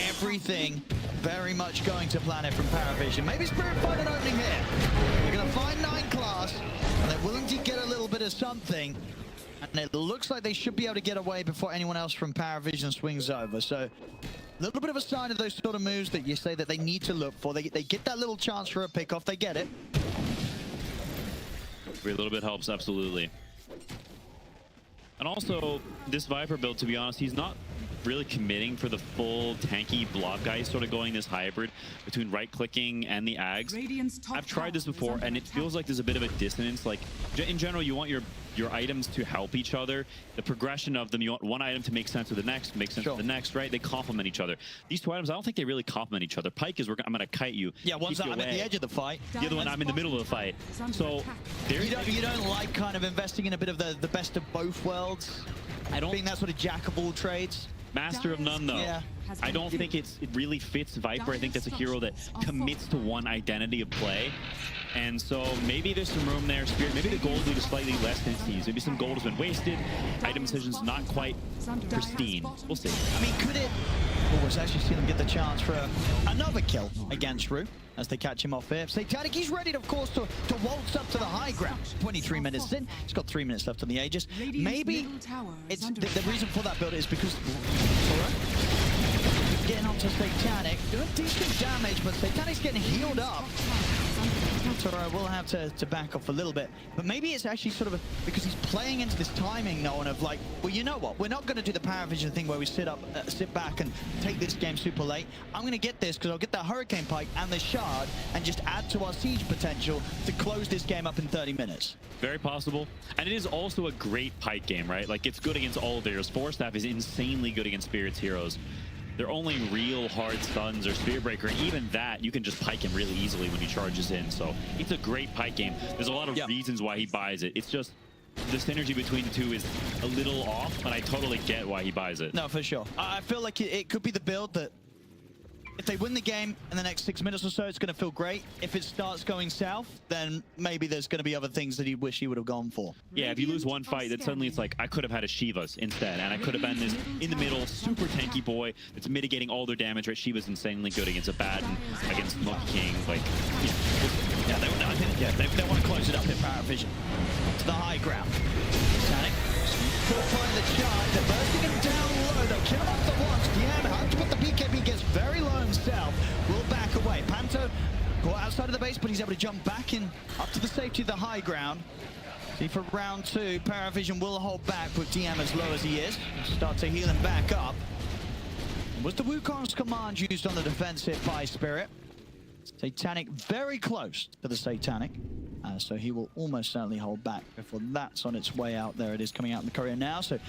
Everything very much going to plan it from PARIVISION. Maybe Spirit find an opening here. They're going to find 9 class, and they're willing to get a little bit of something. And it looks like they should be able to get away before anyone else from PARIVISION swings over. So a little bit of a sign of those sort of moves that you say that they need to look for. They get that little chance for a pick-off. They get it. A little bit helps, absolutely. And also, this Viper build, to be honest, he's not really committing for the full tanky blob guy. He's sort of going this hybrid between right-clicking and the Ags. I've tried this before, and it feels like there's a bit of a dissonance. Like, in general, you want your items to help each other. The progression of them, you want one item to make sense with the next, make sense with the next, right? They complement each other. These 2 items, I don't think they really complement each other. Pike is, I'm going to kite you. Yeah, one's I'm at the edge of the fight. The other one, I'm in the middle of the fight. So, you don't like kind of investing in a bit of the best of both worlds? I don't think that sort of jack of all trades? Master of none, though. Yeah. I don't think it really fits Viper. I think that's a hero that commits to one identity of play. And so maybe there's some room there, Spirit. Maybe the gold lead is slightly less than sees. Maybe some gold has been wasted. Item decisions not quite pristine. We'll see. I mean, could it... Oh, we've actually seen them get the chance for another kill against Rue as they catch him off here. Satanic, he's ready, of course, to waltz up to the high ground. 23 minutes in. He's got 3 minutes left on the Aegis. Maybe it's the reason for that build is because... Getting onto Satanic, doing decent damage, but Satanic's getting healed up. So I will have to back off a little bit. But maybe it's actually sort of because he's playing into this timing, Nolan, of like, well, you know what? We're not going to do the PARIVISION thing where we sit back and take this game super late. I'm going to get this because I'll get that Hurricane Pike and the Shard and just add to our siege potential to close this game up in 30 minutes. Very possible. And it is also a great Pike game, right? Like, it's good against all of theirs. Force Staff is insanely good against Spirit's heroes. Their only real hard stuns are Spirit Breaker, and even that, you can just pike him really easily when he charges in. So it's a great pike game. There's a lot of reasons why he buys it. It's just the synergy between the two is a little off, but I totally get why he buys it. No, for sure. I feel like it could be the build that if they win the game in the next 6 minutes or so, it's going to feel great. If it starts going south, then maybe there's going to be other things that he wish he would have gone for. Yeah, if you lose one fight, then suddenly it's like, I could have had a Shiva's instead, and I could have been this in the middle, super tanky boy that's mitigating all their damage, right? Shiva's insanely good against a bad and against Monkey King. Like, they want to close it up in PARIVISION. To the high ground. Satanic. Find the charge. They're bursting him down low. They'll kill him off the once. DM, but the BKB gets very low himself. Will back away. Panto caught outside of the base, but he's able to jump back in up to the safety of the high ground. See, for round 2, PARIVISION will hold back with DM as low as he is. Start to heal him back up. Was the Wukong's command used on the defensive by Spirit? Satanic very close to the Satanic. So he will almost certainly hold back before that's on its way out. There it is coming out in the courier now. So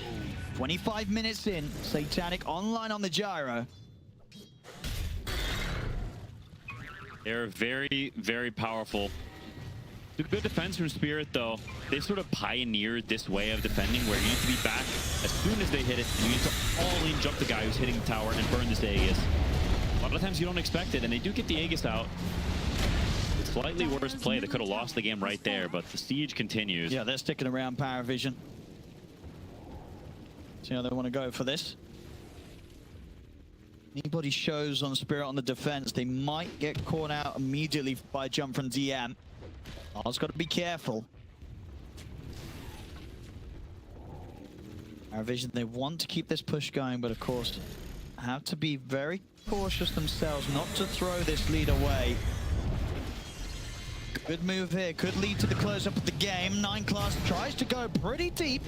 25 minutes in, Satanic online on the gyro. They're very, very powerful. It's a good defense from Spirit, though. They sort of pioneered this way of defending where you need to be back as soon as they hit it. And you need to all-in jump the guy who's hitting the tower and burn this Aegis. A lot of times you don't expect it, and they do get the Aegis out. Slightly worse play. They could have lost the game right there, but the siege continues. Yeah, they're sticking around PARIVISION. See how they want to go for this. Anybody shows on Spirit on the defense, they might get caught out immediately by a jump from DM. Lars got to be careful. PARIVISION, they want to keep this push going, but of course, have to be very cautious themselves not to throw this lead away. Good move here, could lead to the close-up of the game. 9 class tries to go pretty deep.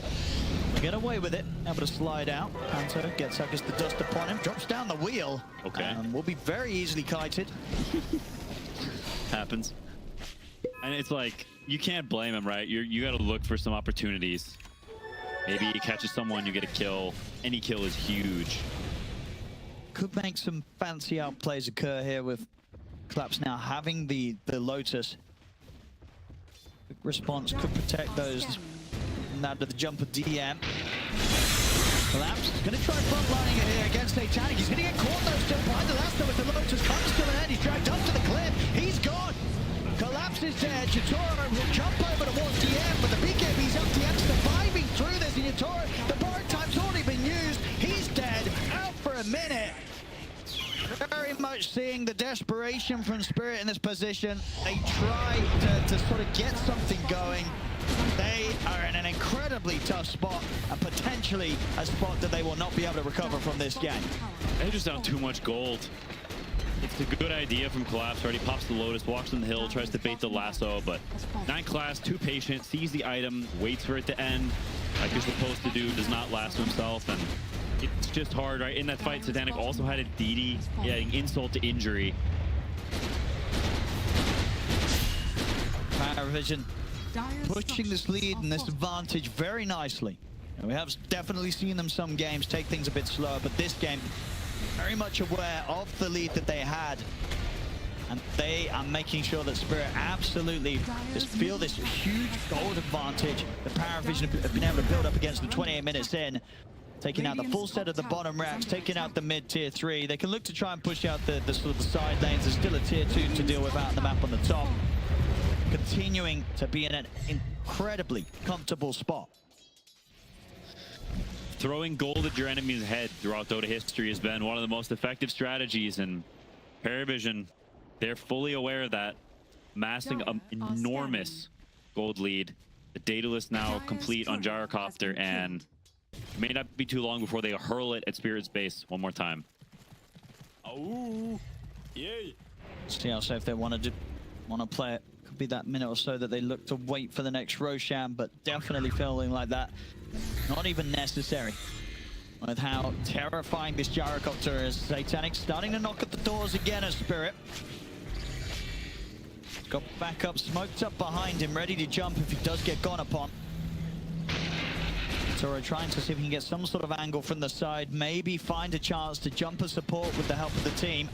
Get away with it, able to slide out. Panther gets against the dust upon him, drops down the wheel. Okay. Will be very easily kited. Happens. And it's like, you can't blame him, right? You got to look for some opportunities. Maybe he catches someone, you get a kill. Any kill is huge. Could make some fancy outplays occur here with Collapse now having the Lotus. Quick response could protect those from that to the jump of DM. Collapse is going to try frontlining it here against Satanic. He's going to get caught though still behind the last with the Lotus. Comes still ahead. He's dragged up to the cliff. He's gone. Collapse is dead. Yatoro will jump over towards DM, but the BKB's up. DM's surviving through this. And Yatoro, the borrowed time's already been used. He's dead. Out for a minute. Very much seeing the desperation from Spirit in this position. They try to sort of get something going. They are in an incredibly tough spot, and potentially a spot that they will not be able to recover from this game. They just down too much gold. It's a good idea from Collapse. Already pops the Lotus, walks on the hill, tries to bait the lasso, but 9 class, too patient, sees the item, waits for it to end like you're supposed to do, does not lasso himself, and it's just hard, right? In that fight, Satanic also had a DD, adding insult to injury. PARIVISION pushing this lead and this advantage very nicely. And we have definitely seen them some games take things a bit slower, but this game, very much aware of the lead that they had. And they are making sure that Spirit absolutely just feel this huge gold advantage that PARIVISION have been able to build up against them 28 minutes in. Taking out the full set of the bottom racks, taking out the mid tier 3. They can look to try and push out the sort of the side lanes. There's still a tier 2 to deal with out on the map on the top. Continuing to be in an incredibly comfortable spot. Throwing gold at your enemy's head throughout Dota history has been one of the most effective strategies, and PARIVISION, they're fully aware of that. Massing an enormous gold lead. The data list now complete on Gyrocopter, and it may not be too long before they hurl it at Spirit's base one more time. Oh, yay! See how safe they want to play it. Could be that minute or so that they look to wait for the next Roshan, but definitely feeling like that not even necessary. With how terrifying this Gyrocopter is. Satanic starting to knock at the doors again as Spirit. Got back up, smoked up behind him, ready to jump if he does get gone upon. Toro trying to see if he can get some sort of angle from the side, maybe find a chance to jump a support with the help of the team.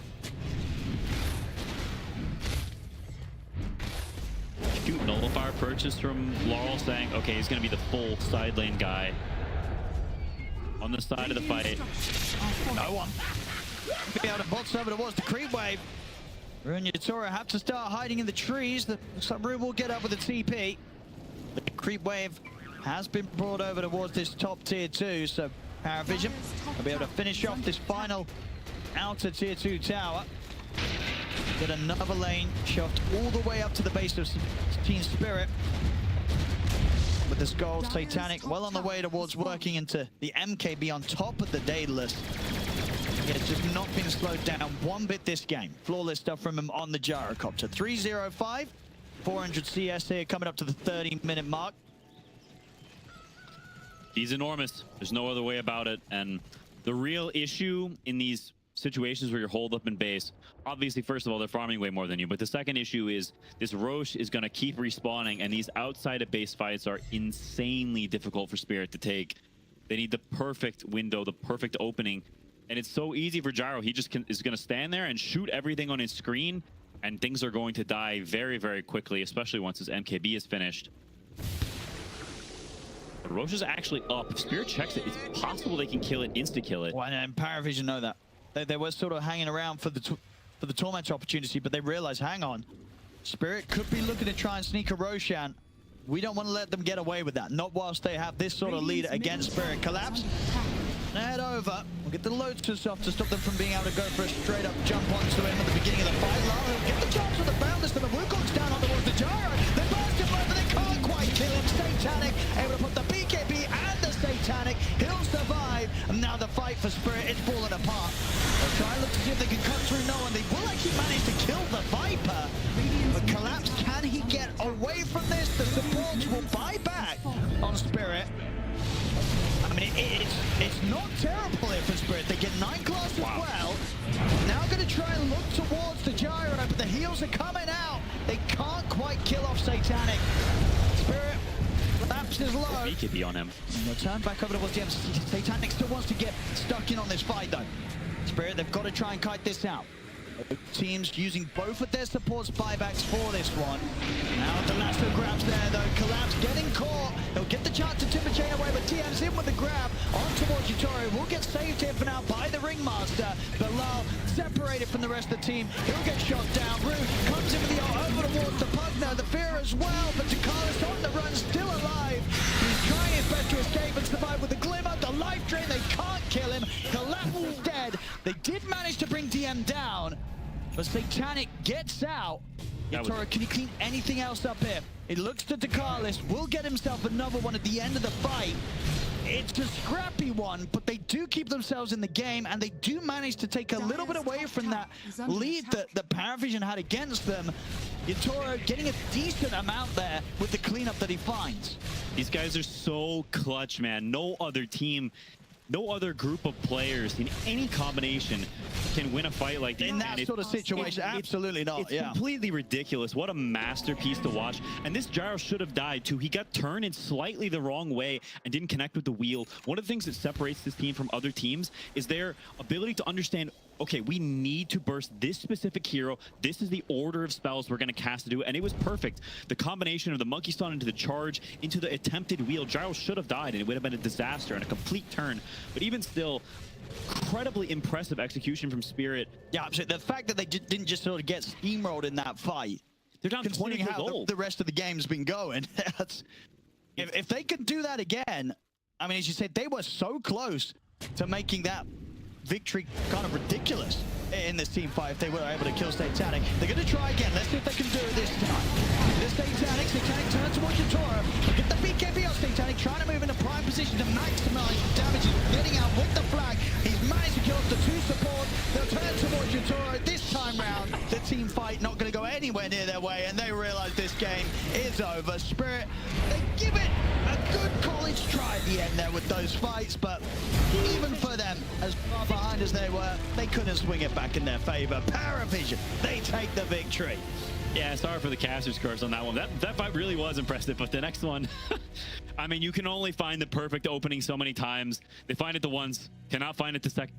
Cute nullifier purchase from Laurel, saying, okay, he's going to be the full side lane guy on the side of the fight. No one. Be able to box over towards the creep wave. Rune Yatoro have to start hiding in the trees. Some Rune will get up with a TP. The creep wave has been brought over towards this top tier 2, so PARIVISION will be able to finish off this final outer tier 2 tower. Get another lane shoved all the way up to the base of Team Spirit. With this gold, Satanic well on the way towards working into the MKB on top of the Daedalus. It's just not been slowed down one bit this game. Flawless stuff from him on the Gyrocopter. 305, 400 CS here, coming up to the 30-minute mark. He's enormous. There's no other way about it. And the real issue in these situations where you're holed up in base, obviously, first of all, they're farming way more than you. But the second issue is this Roche is going to keep respawning, and these outside of base fights are insanely difficult for Spirit to take. They need the perfect window, the perfect opening. And it's so easy for Gyro. He just is going to stand there and shoot everything on his screen, and things are going to die very, very quickly, especially once his MKB is finished. But Roche is actually up. If Spirit checks it, it's possible they can kill it, insta-kill it. Well, and PARIVISION know that. They were sort of hanging around for the Tormentor opportunity, but they realize, hang on, Spirit could be looking to try and sneak a Roshan. We don't want to let them get away with that. Not whilst they have this sort of lead against Spirit. Collapse. Head over. We'll get the loads off to stop them from being able to go for a straight up jump onto him at the beginning of the fight. Lara will get the chance with the boundless, but the Wukong's down on towards the gyro. They burst him over, they can't quite kill him. Satanic able to put the BKB and the Satanic. He'll survive. And now the fight for Spirit is falling apart. They'll try and look to see if they can cut through no one. They will actually manage to kill the Viper. But Collapse, can he get away from this? The supports will buy back on Spirit. I mean, it's not terrible here for Spirit. They get 9 class as well. Now going to try and look towards the gyro, but the heals are coming out. They can't quite kill off Satanic. Spirit lapses low. BKB on him. They'll turn back over towards the M. Satanic still wants to get stuck in on this fight, though. Spirit, they've got to try and kite this out. Teams using both of their supports buybacks for this one. Now the lasso grabs there though. Collapse getting caught. He'll get the chance to tip a chain away, but TM's in with the grab on towards Yutori. Will get saved here for now by the Ringmaster. Bilal separated from the rest of the team. He'll get shot down. Rude comes in with the ult over towards the Pugner. The Fear as well, but Takalis on the run, still alive. He's trying his best to escape and survive with the Glimmer. The life drain, they can't kill him. Collapse is dead. They did manage to bring DM down, but Satanic gets out. Yutori, can he clean anything else up here? It looks to Takalis. Will get himself another one at the end of the fight. It's a scrappy one, but they do keep themselves in the game, and they do manage to take a little bit away from that lead that PARIVISION had against them. Yutori getting a decent amount there with the cleanup that he finds. These guys are so clutch, man. No other team, no other group of players in any combination can win a fight like this. In that sort of situation, absolutely not. It's completely ridiculous. What a masterpiece to watch. And this gyro should have died too. He got turned in slightly the wrong way and didn't connect with the wheel. One of the things that separates this team from other teams is their ability to understand, okay, we need to burst this specific hero. This is the order of spells we're going to cast to do, and it was perfect. The combination of the Monkey Stun into the charge, into the attempted wheel, gyro should have died, and it would have been a disaster and a complete turn. But even still, incredibly impressive execution from Spirit. Yeah, absolutely. The fact that they didn't just sort of get steamrolled in that fight, they're down 20 years old. The rest of the game's been going. If they can do that again, I mean, as you said, they were so close to making that victory kind of ridiculous in this team fight if they were able to kill Satanic. They're going to try again. Let's see if they can do it this time. This Satanic turns towards Yutora. Get the BKB on Satanic, trying to move in a prime position to maximize the damage. He's getting out with the flag. He's managed to kill off the 2 support. They'll turn towards Yutora. This time round, the team fight not going to go anywhere near their way, and they realize this game is over. Spirit, they give it a good college try at the end there with those fights, but even for them, as far behind as they were, they couldn't swing it back in their favor. PARIVISION, they take the victory. Yeah, sorry for the caster's curse on that one. That fight really was impressive, but the next one, I mean, you can only find the perfect opening so many times. They find it the once, cannot find it the second.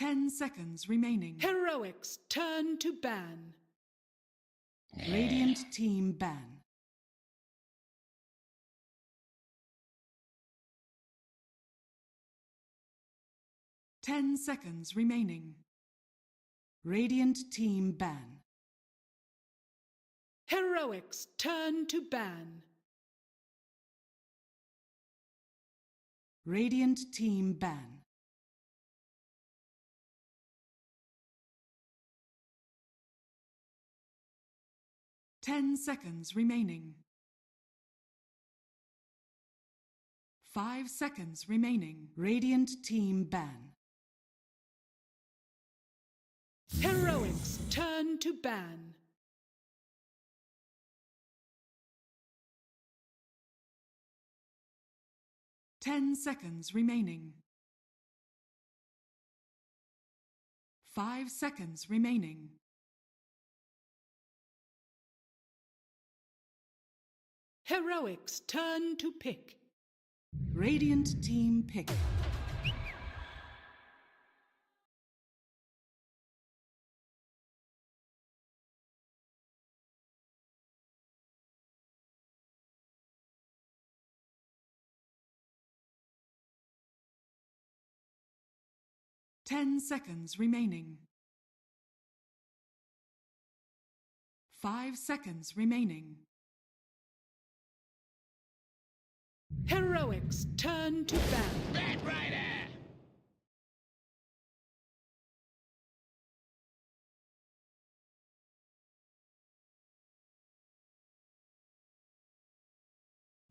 10 seconds remaining. Heroics, turn to ban. Radiant team ban. Ten seconds remaining. Radiant team ban. Heroics, turn to ban. Radiant team ban. Ten seconds remaining. 5 seconds remaining. Radiant team ban. Heroics, turn to ban. Ten seconds remaining. 5 seconds remaining. Heroics, turn to pick. Radiant team pick. Ten seconds remaining. 5 seconds remaining. Heroics, turn to ban. Bad Rider!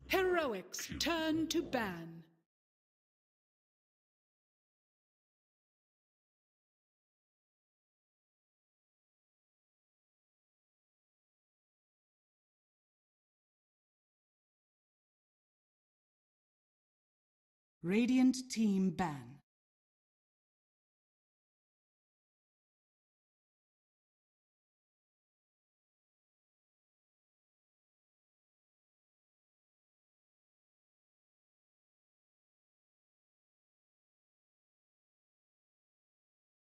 Heroics, turn to ban. Radiant team ban.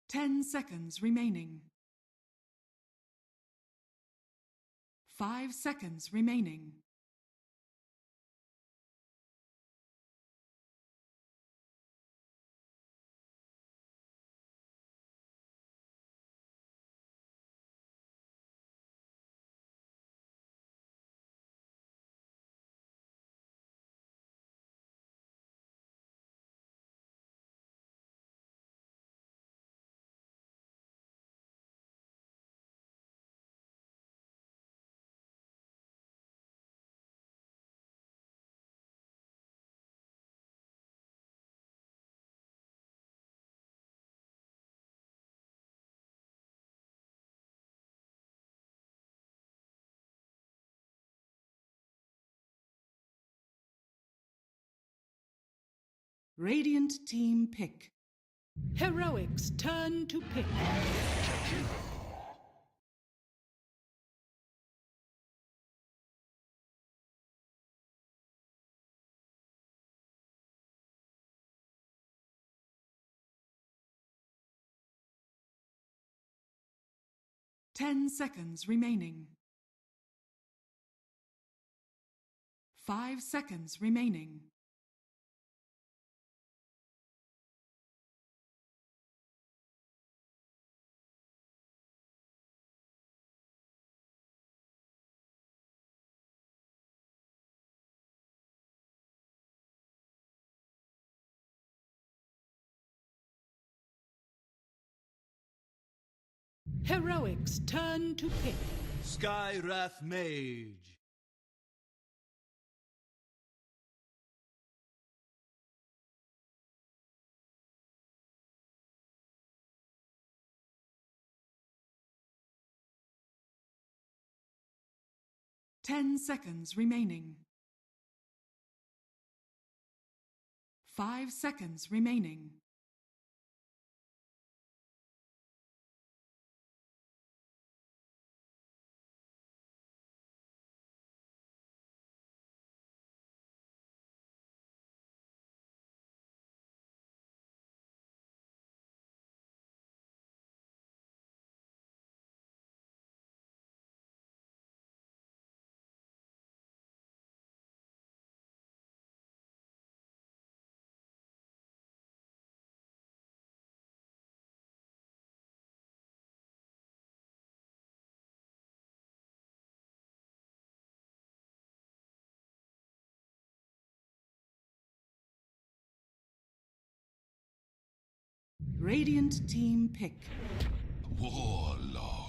Ten seconds remaining. 5 seconds remaining. Radiant team pick. Heroics, turn to pick. Ten seconds remaining. 5 seconds remaining. Heroics, turn to pick. Skywrath Mage. Ten seconds remaining. 5 seconds remaining. Radiant team pick. Warlord.